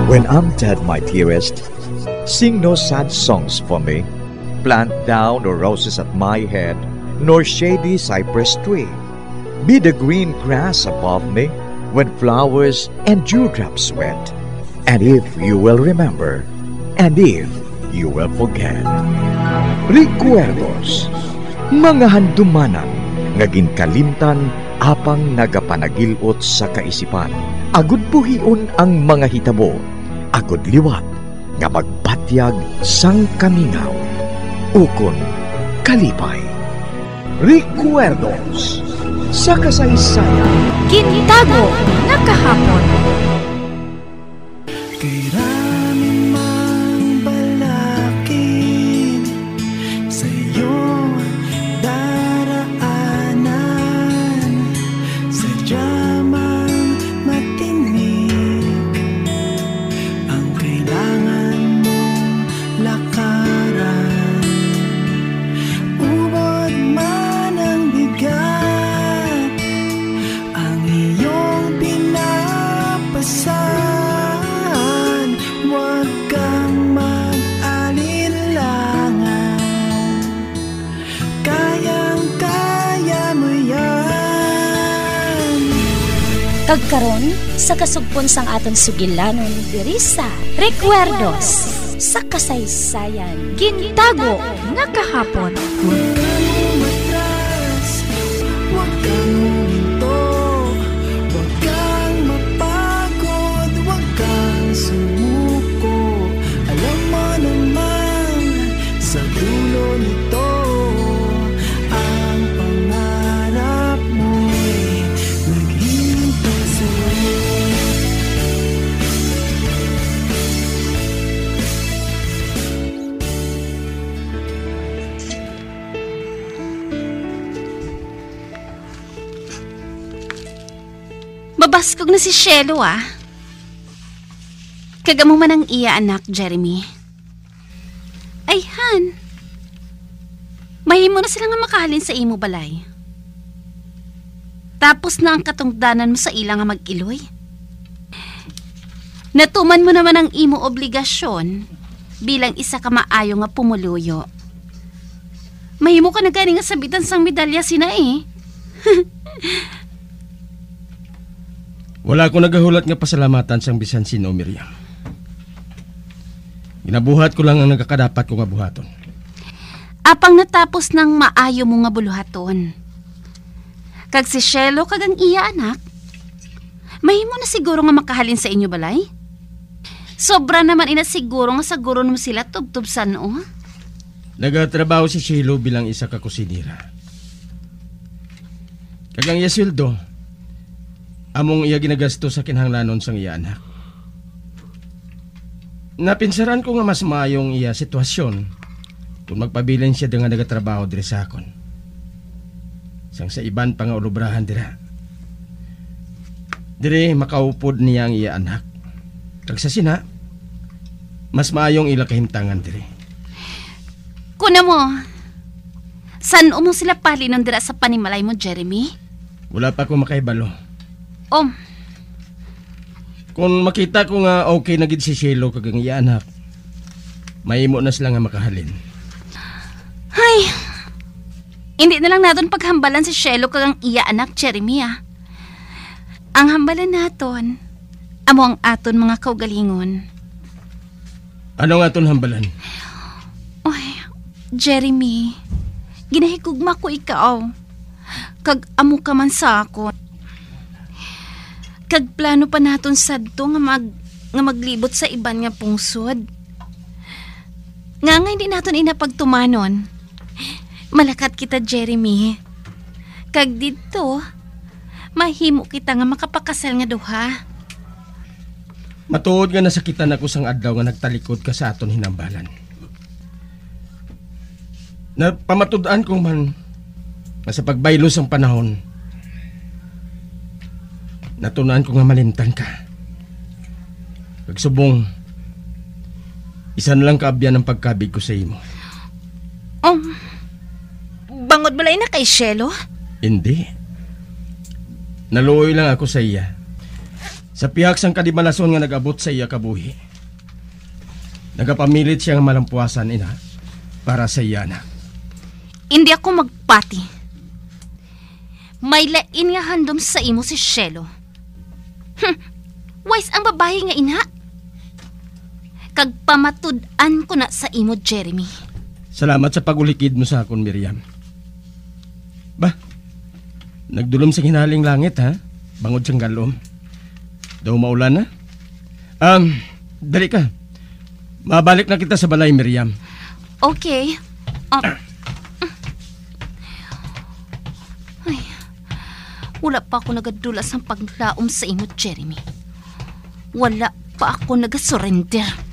When I'm dead, my dearest, sing no sad songs for me. Plant down no roses at my head, nor shady cypress tree. Be the green grass above me when flowers and dewdrops wet. And if you will remember, and if you will forget. Recuerdos, mga handumanan, ngaging kalimtan, apang nagapanagilot sa kaisipan. Agud buhion ang mga hitabo, agud liwat, nga magpatyag sang kamingaw. Ukon kalipay. Recuerdos sa kasaysayan. Gintago na kahapon. Kagkaron sa kasugpon sang aton sugilanon diri sa Recuerdos sa kasaysayan. Gintago nga kahapon. Mabaskog na si Shelo Kagamo man ang iya anak, Jeremy. Ay, Han. Mahimo na sila nga makahalin sa imo balay. Tapos na ang katungdanan mo sa ilang nga mag-iloy. Natuman mo naman ang imo obligasyon bilang isa ka maayo nga pumuluyo. Mahimo ka na gani nga sabitan sang medalya sina Wala ko nagahulat nga pasalamatan sang bisan sino, Miriam. Ginabuhat ko lang ang nagkakadapat ko nga buhaton. Apang natapos ng maayo mo nga buluhaton. Kag si Shelo kag ang iya anak, mahimo na siguro nga makahalin sa inyo balay? Sobra naman siguro nga saguron mo sila tubtubsan Nagatrabaho si Shelo bilang isa ka kusinira. Kag ang iya sweldo, among iya ginagasto sa kinahanglanon sang iya anak. Napinsaran ko nga mas maayong iya sitwasyon kung magpabilin siya nga nagatrabaho diri sa akon. Sang sa iban pa nga ulubrahan dira. Diri makaupod niya ang iya anak. Kag sa sina, mas maayong ila kahimtangan diri. Kuna mo, saan mo sila palinon dira sa panimalay mo, Jeremy? Wala pa ko makaibalo. Kung makita ko nga okay na gid si Shelo kag ang iya anak, mahimo na sila nga makahalin. Ay, hindi na lang naton paghambalan si Shelo kag ang iya anak, Jeremy Ang hambalan naton, amo ang aton mga kaugalingon. Ano nga aton hambalan? Oy, Jeremy, ginahigugma ko ikaw. Kag amo ka man sa akon. Kag plano pa naton sadto nga maglibot sa iban nga pungsod. Nga hindi naton inapagtumanon. Malakat kita, Jeremy. Kag dito, mahimo kita nga makapakasal nga duha. Matuod nga nasakitan ako sang adlaw nga nagtalikod ka sa aton hinambalan. Napamatud-an ko man na sa pagbaylo sang panahon, natunaan ko nga malimtan ka. Pagsubong, isa na lang kaabyan ang pagkabig ko sa imo. Bangod balay na kay Shelo? Hindi. Naluoy lang ako sa iya. Sa pihak sang kadimalason nga nag-abot sa iya kabuhi, nagapamilit siya nga malampuasan ina para sa iya na. Hindi ako magpati. May lain nga handom sa imo si Shelo. Wais ang babae nga ina. Kag pamatud-an ko na sa imo, Jeremy. Salamat sa pagulikid mo sa akon, Miriam. Bah, nagdulom sa hinaling langit, ha? Bangod siyang galom. Daw maulan na? Dali ka. Mabalik na kita sa balay, Miriam. Okay. Ay, wala pa ako nagadulas ng paglaom sa imo, Jeremy. Wala pa ako nagasurrender.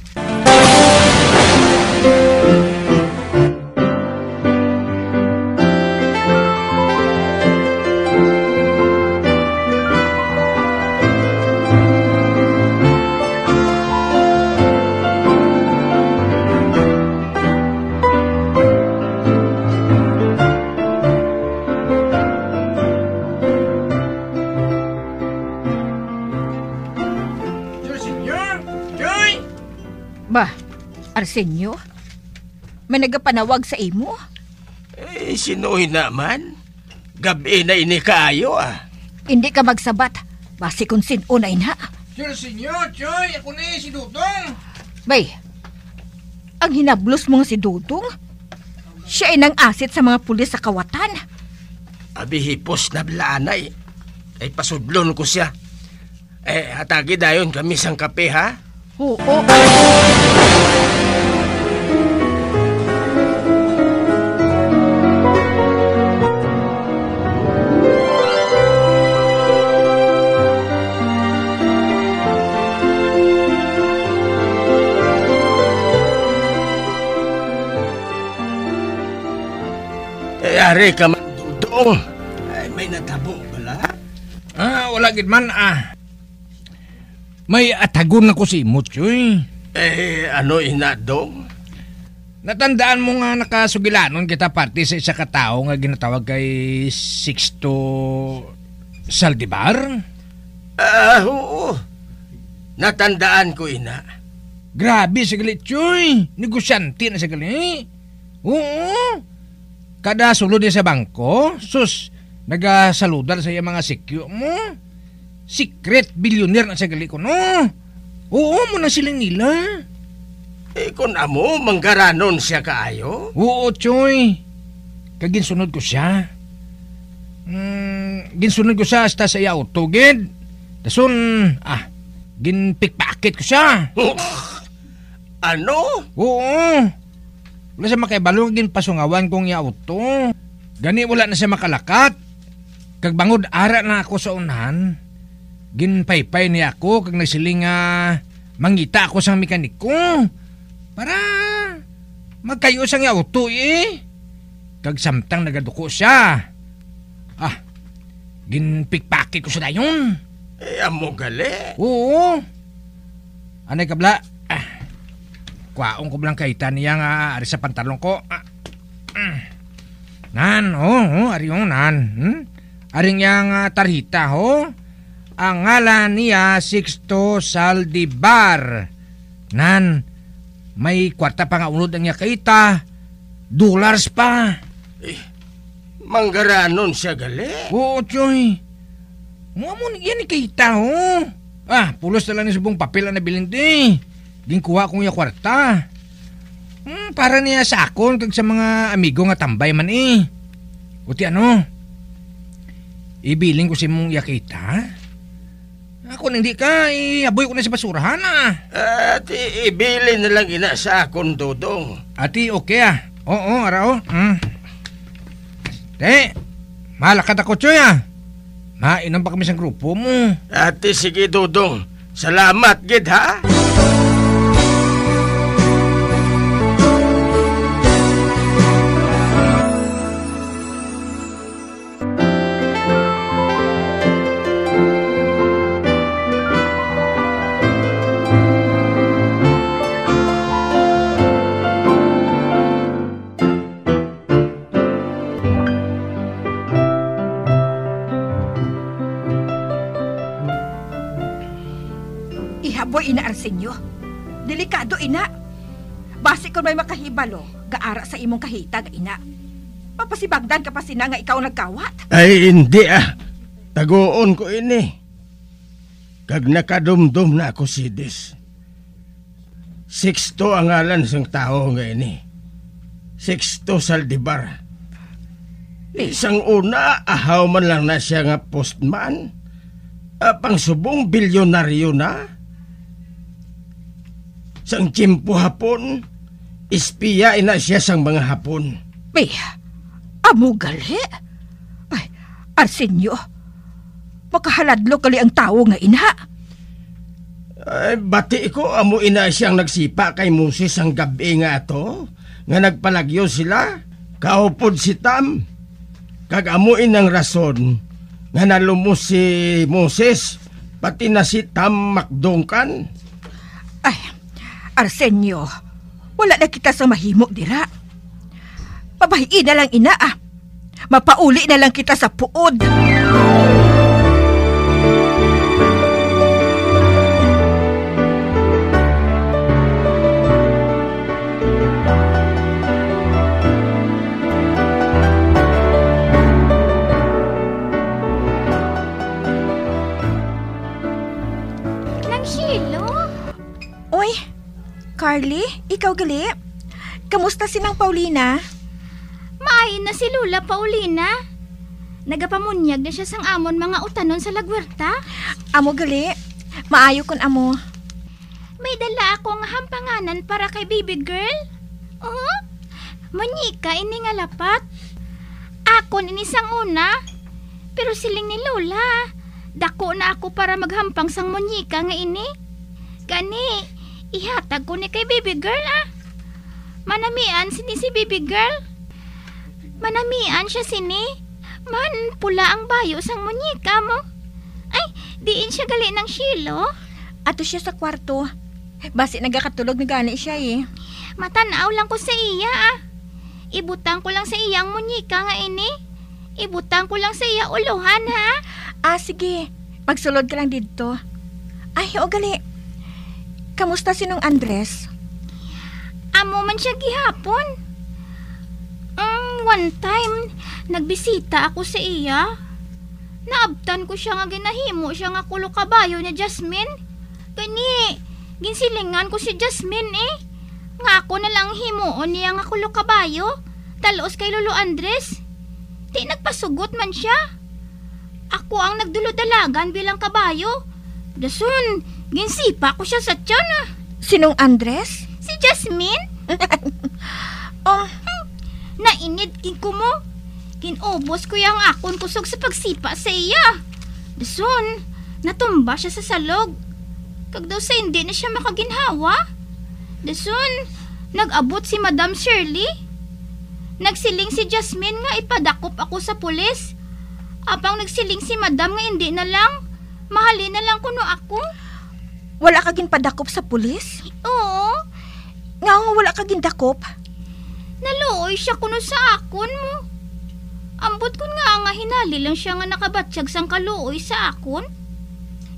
Bah, Arsenio? May nagapanawag sa imo? Sinuhi naman. Gabi na ini kaayo, Hindi ka magsabat. Basi kung sinunay na. Senyor, Choy, ako na si Dudong. Bay, ang hinablos mo nga si Dudong? Siya ay nang asit sa mga pulis sa kawatan. Abi hipos na blanay. Ay pasudlon ko siya. Hatagi dayon kami sang kape, ha? Oo. Ari ka man, Dudong. Ay, may natabo bala? Wala gid man, May atagon ako si Mutyoy. Ano inadong? Natandaan mo nga nakasugilanon kita parte sa isa katao nga ginatawag kay Sixto Saldivar? Oo. Natandaan ko, ina. Grabe sa galit, Choy. Negosyante na sa galit. Oo. Kada sulod niya sa bangko, sus, nagasaludar sa iya mga sikyo mo. Secret billionaire na sa gali ko, no? Oo, muna silang nila. Kung amo, manggaranon siya kaayo? Oo, Choy. Kaginsunod ko siya. Ginsunod ko siya hasta sa iya auto, gid. Dason, ginpikpakit ko siya. Ano? Oo. Wala siya makaibalo, ginpasungawan kong iya auto. Gani wala na siya makalakat. Kagbangod ara na ako sa unahan. Ginpaypay niya ako kag nagsiling mangita ako sang mekaniko para magkayo sang auto kag samtang nagaduko siya. Ginpikpakit ko siya dayon. Amo gali? Oo. Anay kabla, kwaong ko bilang kaitan niya nga ari sa pantalon ko. Nan, ari yung nan. Aring yang tarhita, Ang ngalan niya, Sixto Saldivar. Nan, may kwarta pa nga unod ang niya kaita. $, pa. Manggaranon siya gali? Oo, Choy. Mga mo yan ni kaita, pulos na lang ni subong papel na bilindi. Ginkuha kong niya kwarta. Para niya sa akon kag sa mga amigo nga tambay man Buti ibiling ko si mong yakita. Ako hindi ka, iaboy ko na sa basurahan Ati, ibili na lang ina sa akong, Dudong. Ati, okay Oo, arao. Te, malakad ako, Choy Mainam pa kami sa grupo mo. Ati, sige, Dudong. Salamat, gid, ha? Ihaboy ina Arsenio. Delikado ina. Basi kung may makahibalo, gaara sa imong kahitag ina. Papasibagdan ka pa sina nga ikaw nagkawat. Ay, hindi Tagoon ko ini. Kag nakadumdum na ako sidis. Sixto ang ngalan sang tao nga ini. Sixto Saldivar. Isang una, ahaw man lang na siya nga postman. Pang subong bilyonaryo na. Sang tiyempo hapon, ispiya ina siya sang mga hapon. May, amo gali? Ay, Arsenio, makahaladlo kali ang tao nga ina. Ay, bati ko amo ina siyang nagsipa kay Moses ang gabi nga ato, nga nagpalagyo sila, kaupod si Tam. Kag amo inang rason nga nalumos si Moses, pati na si Tam makdungkan. Ay, Arsenio, wala na kita sa mahimo dira. Pabahiin na lang ina Mapauli na lang kita sa puod. Oy, Carly, ikaw gali? Kamusta si Nang Paulina? Maayon na si Lola Paulina. Nagapamunyag na siya sang amon mga utanon sa lagwerta. Amo gali, maayo kon amo. May dala akong hampanganan para kay baby girl. Oh, manyika ini nga lapat. Ako inisang una, pero siling ni Lola. Dako na ako para maghampang sang manyika nga ini. Gani, ihatag ko ni kay baby girl Manamian sini si baby girl. Manamian siya sini. Man, pula ang bayo sang munyika mo. Ay, diin siya gali ng shilo. Ato siya sa kwarto. Basi nagakatulog na gani siya Matanaw lang ko sa iya Ibutang ko lang sa iya ang munyika nga ini. Ibutang ko lang sa iya uluhan sige. Magsulod ka lang dito. Ay, o gali. Kamusta si Nung Andres? Amo man siya gihapon. One time, nagbisita ako sa iya. Naabtan ko siya nga ginahimo siya nga kulo kabayo ni Jasmine. Gani, ginsilingan ko si Jasmine Nga ako na lang himuon niya nga kulo kabayo. Talos kay Lolo Andres. Di nagpasugot man siya. Ako ang nagdulodalagan bilang kabayo. Dasun, ginsipa ko siya sa tiyan Sinong Andres? Si Jasmine. Nainid ko mo. Kinubos ko yung akon kusog sa pagsipa sa iya. Dasun, natumba siya sa salog. Kag daw sa hindi na siya makaginhawa. Dasun, nag-abot si Madam Shirley. Nagsiling si Jasmine nga ipadakop ako sa pulis. Apang nagsiling si Madam nga hindi na lang. Mahalin na lang kuno ako. Wala ka ginpadakop sa pulis? Oo. Nga wala ka gindakop? Naluoy siya kuno sa akon mo. Ambot kun nga hinali lang siya nga nakabatsyag sang kaluoy sa akon.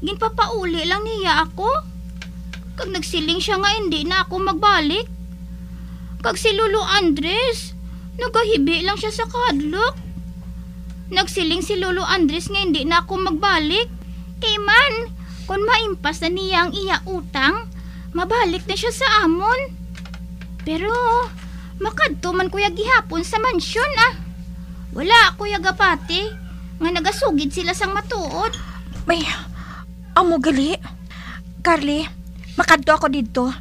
Ginpapauli lang niya ako. Kag nagsiling siya nga hindi na ako magbalik. Kag si Lolo Andres, nagahibi lang siya sa kadlok. Nagsiling si Lolo Andres nga hindi na ako magbalik. Kay man, kung maimpas na niya ang iya utang, mabalik na siya sa amon. Pero, makadto man kuya gihapon sa mansyon Wala kuya gapati, nga nagasugid sila sang matuod. May, amo gali. Carly, makadto ako dito.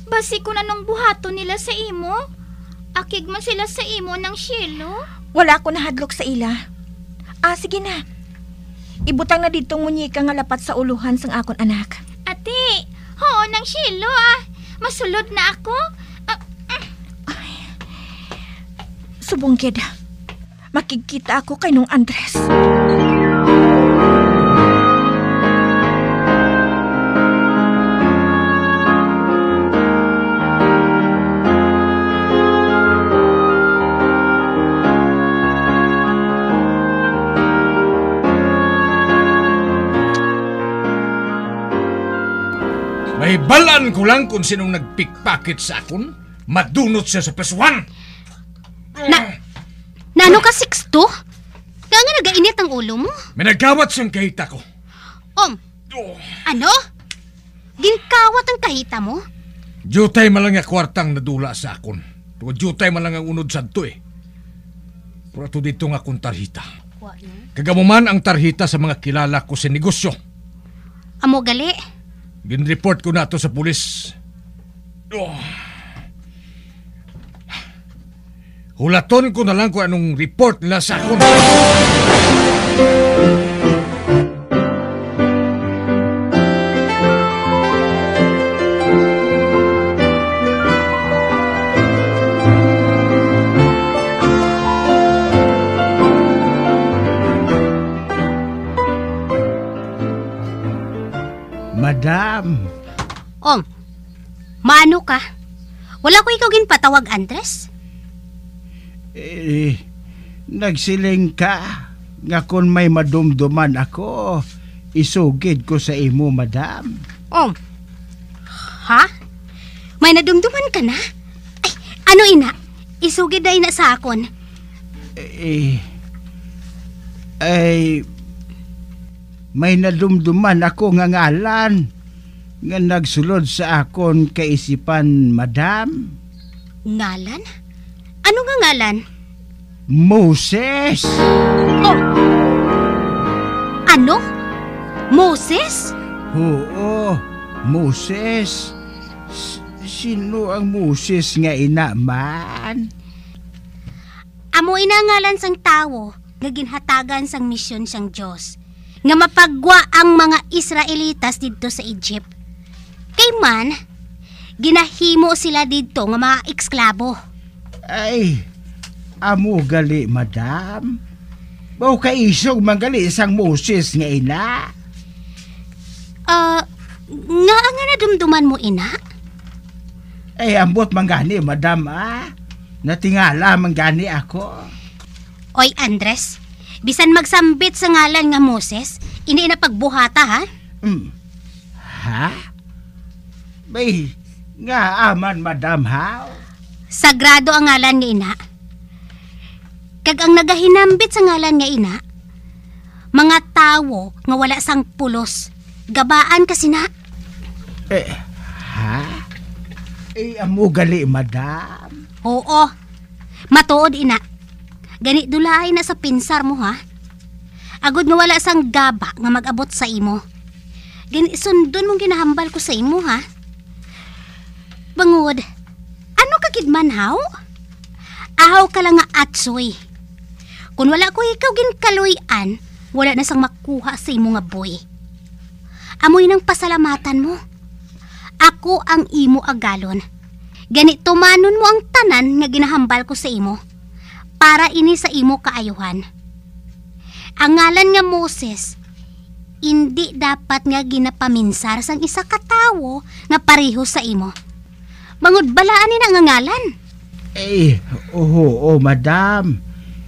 Basi ko na nung buhato nila sa imo. Akig man sila sa imo ng shilo. Wala ko nahadlok sa ila. Sige na. Ibutang na dito munyika nga lapat sa uluhan sang akon anak. Ate, ng shilo Masulod na ako. Subong kid. Makikita ako kay Nung Andres. May balaan ko lang kung sinong nagpickpocket sa akon. Madunot siya sa pesuhan. Nano ka, Sixto? Kaya nga nagainit ang ulo mo. May nagkawat siyang kahita ko. Ano? Ginkawat ang kahita mo? Jutay malang nga kwartang nadula sa akon. Pero jutay malang ang unod sa ito Pero ito dito nga akong tarhita. Kagamuman ang tarhita sa mga kilala ko sa negosyo. Amo gali? Gin-report ko na ito sa pulis. Hulaton ko na lang kung anong report nila sa akon. Madam. Maano ka? Wala ko ikaw ginpatawag, Andres? Nagsiling ka nga kung may madumduman ako, isugid ko sa imo, madam. Ha? May nadumduman ka na? Ay, ano ina? Isugid na ina sa akon. May nadumduman ako nga ngalan nga nagsulod sa akon kaisipan, madam. Ngalan? Ano nga ngalan? Moses. Ano? Moses? Oo, Moses. Sino ang Moses nga ina man? Amo inangalan sang tawo nga ginhatagan sang misyon sang Dios nga mapagwa ang mga Israelitas didto sa Egypt. Kay man ginahimo sila didto nga mga eksklabo. Ay, amo gali, madam. Bao kaisog manggali sang Moses nga ina. Nga nadumduman mo ina? Ay, ambot manggani, madam, natingala manggani ako. Oy, Andres, bisan magsambit sa ngalan nga Moses, hindi na pagbuhata, ha? Ha? Bay, nga aman, madam, ha? Sagrado ang ngalan nga ina. Kag ang nagahinambit sa ngalan nga ina, mga tawo nga wala sang pulos, gabaan kasi na. Ha? Amo gali, madam. Oo, matuod ina. Ganit dulay na sa pinsar mo, ha? Agod nga wala sang gaba nga mag-abot sa imo. Ganit sundon mong ginahambal ko sa imo, ha? Bangod, ano ka kidman, haw? Ahaw ka lang nga atsoy. Kung wala ko ikaw ginkaluyan, wala na sang makuha sa imo nga boy. Amoy ng pasalamatan mo. Ako ang imo agalon. Ganit tumanon mo ang tanan nga ginahambal ko sa imo para ini sa imo kaayuhan. Ang ngalan nga Moses, hindi dapat nga ginapaminsar sang isa ka tawo nga pareho sa imo. Bangod balaan ni na nga ngalan. Oo, madam.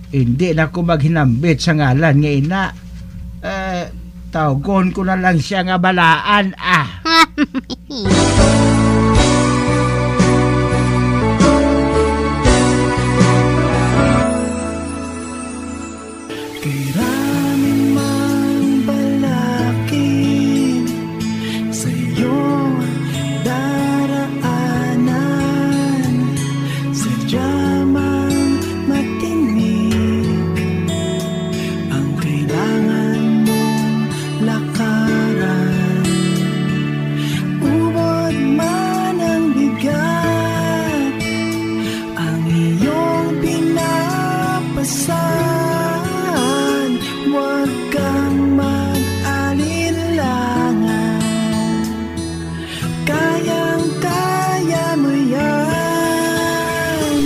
Hindi na ko maghinambit sa ngalan nga ina. Tawgon ko na lang siya nga balaan, Kailangan mang balakin sa'yo daraanan, sadya mang matinig ang kailangan mong lakaran. Ubod man ang bigat ang iyong pinapasan. Huwag kang mag-alinlangan, kayang-kaya mo yan.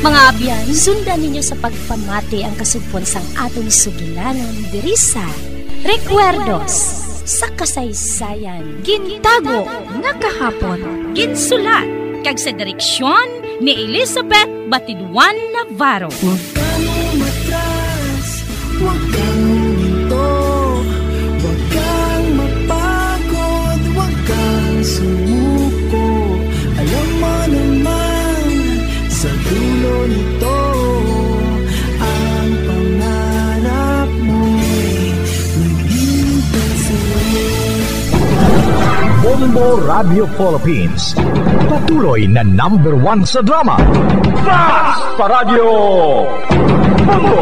Mga abyan, sundan ninyo sa pagpamati ang kasugpon sang atong sugilanon diri sa Recuerdos sa kasaysayan. Gintago nga kahapon, ginsulat kag sa direksyon ni Elizabeth Batiduan Navarro. Huwag kang umatras, huwag kang huminto, huwag kang mapagod, huwag kang nito. Ang pangarap mo'y naghintay sa'yo. Bombo Radio Philippines. Patuloy na number 1 sa drama. Fast Paradyo Bombo!